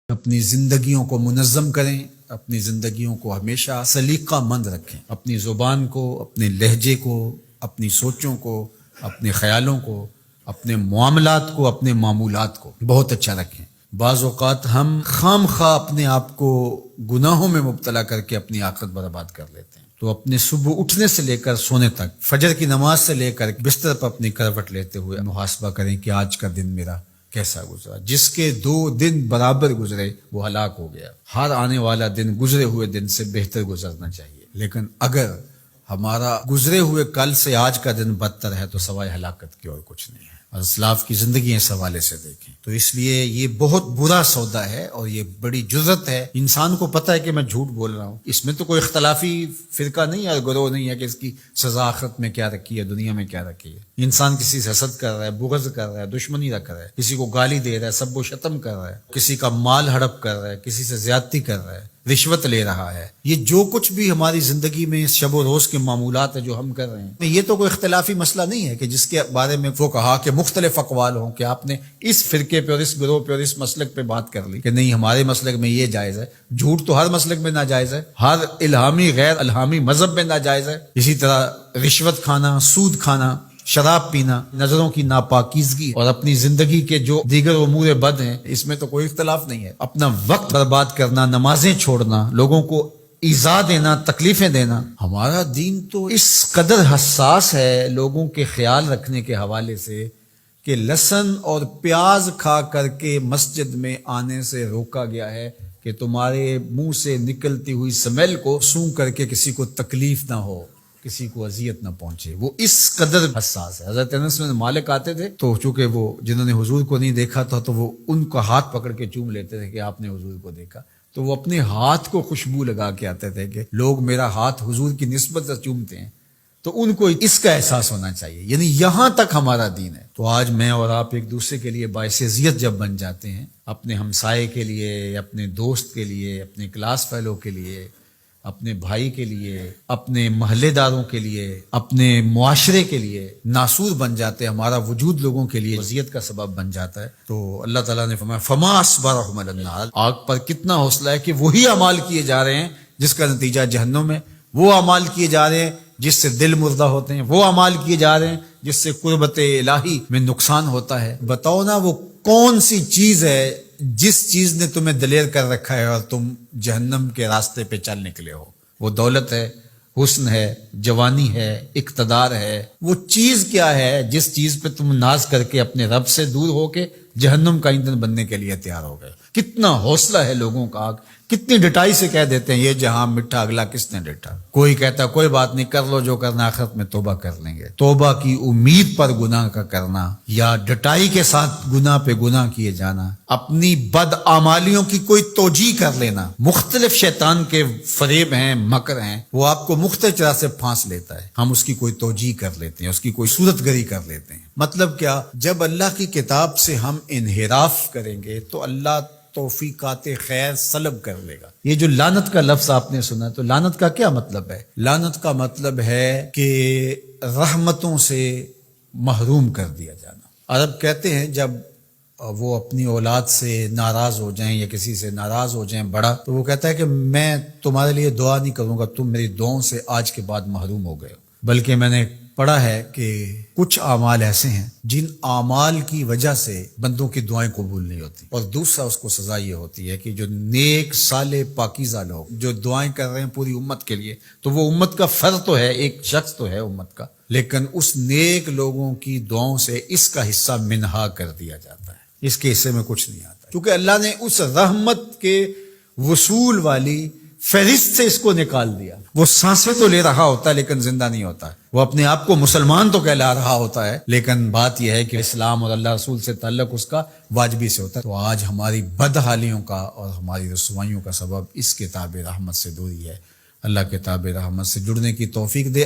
اپنی زندگیوں کو منظم کریں، اپنی زندگیوں کو ہمیشہ سلیقہ مند رکھیں، اپنی زبان کو، اپنے لہجے کو، اپنی سوچوں کو، اپنے خیالوں کو، اپنے معاملات کو، اپنے معمولات کو بہت اچھا رکھیں۔ بعض اوقات ہم خام خواہ اپنے آپ کو گناہوں میں مبتلا کر کے اپنی آخرت برباد کر لیتے ہیں۔ تو اپنے صبح اٹھنے سے لے کر سونے تک، فجر کی نماز سے لے کر بستر پر اپنی کروٹ لیتے ہوئے محاسبہ کریں کہ آج کا دن میرا کیسا گزرا۔ جس کے 2 دن برابر گزرے وہ ہلاک ہو گیا۔ ہر آنے والا دن گزرے ہوئے دن سے بہتر گزرنا چاہیے، لیکن اگر ہمارا گزرے ہوئے کل سے آج کا دن بدتر ہے تو سوائے ہلاکت کی اور کچھ نہیں ہے۔ اور اسلاف کی زندگی اس حوالے سے دیکھیں تو اس لیے یہ بہت برا سودا ہے اور یہ بڑی جرت ہے۔ انسان کو پتہ ہے کہ میں جھوٹ بول رہا ہوں، اس میں تو کوئی اختلافی فرقہ نہیں ہے، گروہ نہیں ہے کہ اس کی سزا آخرت میں کیا رکھی ہے، دنیا میں کیا رکھی ہے۔ انسان کسی سے حسد کر رہا ہے، بغض کر رہا ہے، دشمنی رکھ رہا ہے، کسی کو گالی دے رہا ہے، سب و شتم کر رہا ہے، کسی کا مال ہڑپ کر رہا ہے، کسی سے زیادتی کر رہا ہے، رشوت لے رہا ہے، یہ جو کچھ بھی ہماری زندگی میں شب و روز کے معمولات ہیں جو ہم کر رہے ہیں، یہ تو کوئی اختلافی مسئلہ نہیں ہے کہ جس کے بارے میں وہ کہا کہ مختلف اقوال ہوں کہ آپ نے اس فرقے پہ اور اس گروہ پہ اور اس مسلک پہ بات کر لی کہ نہیں ہمارے مسلک میں یہ جائز ہے۔ جھوٹ تو ہر مسلک میں ناجائز ہے، ہر الہامی غیر الہامی مذہب میں ناجائز ہے۔ اسی طرح رشوت کھانا، سود کھانا، شراب پینا، نظروں کی ناپاکیزگی اور اپنی زندگی کے جو دیگر امور بد ہیں، اس میں تو کوئی اختلاف نہیں ہے۔ اپنا وقت برباد کرنا، نمازیں چھوڑنا، لوگوں کو ایذا دینا، تکلیفیں دینا، ہمارا دین تو اس قدر حساس ہے لوگوں کے خیال رکھنے کے حوالے سے کہ لہسن اور پیاز کھا کر کے مسجد میں آنے سے روکا گیا ہے کہ تمہارے منہ سے نکلتی ہوئی سمیل کو سونگھ کر کے کسی کو تکلیف نہ ہو، کسی کو اذیت نہ پہنچے۔ وہ اس قدر حساس ہے۔ حضرت انس بن مالک آتے تھے تو چونکہ وہ جنہوں نے حضور کو نہیں دیکھا تھا تو وہ ان کا ہاتھ پکڑ کے چوم لیتے تھے کہ آپ نے حضور کو دیکھا، تو وہ اپنے ہاتھ کو خوشبو لگا کے آتے تھے کہ لوگ میرا ہاتھ حضور کی نسبت سے چومتے ہیں، تو ان کو اس کا احساس ہونا چاہیے۔ یعنی یہاں تک ہمارا دین ہے۔ تو آج میں اور آپ ایک دوسرے کے لیے باعث اذیت جب بن جاتے ہیں، اپنے ہمسائے کے لیے، اپنے دوست کے لیے، اپنے کلاس فیلو کے لیے، اپنے بھائی کے لیے، اپنے محلے داروں کے لیے، اپنے معاشرے کے لیے ناسور بن جاتے ہیں، ہمارا وجود لوگوں کے لیے اذیت کا سبب بن جاتا ہے، تو اللہ تعالیٰ نے فرمایا فما اصبرهم علی النار، آگ پر کتنا حوصلہ ہے کہ وہی اعمال کیے جا رہے ہیں جس کا نتیجہ جہنم ہے، وہ اعمال کیے جا رہے ہیں جس سے دل مردہ ہوتے ہیں، وہ اعمال کیے جا رہے ہیں جس سے قربت الہی میں نقصان ہوتا ہے۔ بتاؤ نا وہ کون سی چیز ہے جس چیز نے تمہیں دلیر کر رکھا ہے اور تم جہنم کے راستے پہ چل نکلے ہو؟ وہ دولت ہے، حسن ہے، جوانی ہے، اقتدار ہے۔ وہ چیز کیا ہے جس چیز پہ تم ناز کر کے اپنے رب سے دور ہو کے جہنم کا ایندھن بننے کے لیے تیار ہو گئے؟ کتنا حوصلہ ہے لوگوں کا، کتنی ڈٹائی سے کہہ دیتے ہیں یہ جہاں مٹھا اگلا کس نے ڈٹا۔ کوئی کہتا کوئی بات نہیں، کر لو جو کرنا، آخرت میں توبہ کر لیں گے۔ توبہ کی امید پر گناہ کا کرنا یا ڈٹائی کے ساتھ گناہ پہ گناہ کیے جانا، اپنی بد اعمالیوں کی کوئی توجیہ کر لینا، مختلف شیطان کے فریب ہیں، مکر ہیں، وہ آپ کو مختلف طرح سے پھانس لیتا ہے، ہم اس کی کوئی توجیہ کر لیتے ہیں، اس کی کوئی صورت گری کر لیتے ہیں۔ مطلب کیا؟ جب اللہ کی کتاب سے ہم انحراف کریں گے تو اللہ توفیقات خیر سلب کر لے گا۔ یہ جو لعنت کا لفظ آپ نے سنا، تو لعنت کا کیا مطلب ہے؟ لعنت کا مطلب ہے کہ رحمتوں سے محروم کر دیا جانا۔ عرب کہتے ہیں جب وہ اپنی اولاد سے ناراض ہو جائیں یا کسی سے ناراض ہو جائیں بڑا، تو وہ کہتا ہے کہ میں تمہارے لیے دعا نہیں کروں گا، تم میری دعاؤں سے آج کے بعد محروم ہو گئے ہو۔ بلکہ میں نے پڑھا ہے کہ کچھ اعمال ایسے ہیں جن اعمال کی وجہ سے بندوں کی دعائیں قبول نہیں ہوتی، اور دوسرا اس کو سزا یہ ہوتی ہے کہ جو نیک صالح پاکیزہ لوگ جو دعائیں کر رہے ہیں پوری امت کے لیے، تو وہ امت کا فرد تو ہے، ایک شخص تو ہے امت کا، لیکن اس نیک لوگوں کی دعاؤں سے اس کا حصہ منہا کر دیا جاتا ہے، اس کے حصے میں کچھ نہیں آتا، کیونکہ اللہ نے اس رحمت کے وصول والی فہرست سے اس کو نکال دیا۔ وہ سانسیں تو لے رہا ہوتا ہے لیکن زندہ نہیں ہوتا ہے، وہ اپنے آپ کو مسلمان تو کہلا رہا ہوتا ہے، لیکن بات یہ ہے کہ اسلام اور اللہ رسول سے تعلق اس کا واجبی سے ہوتا ہے۔ تو آج ہماری بدحالیوں کا اور ہماری رسوائیوں کا سبب اس کتاب رحمت سے دوری ہے۔ اللہ کتاب رحمت سے جڑنے کی توفیق دے۔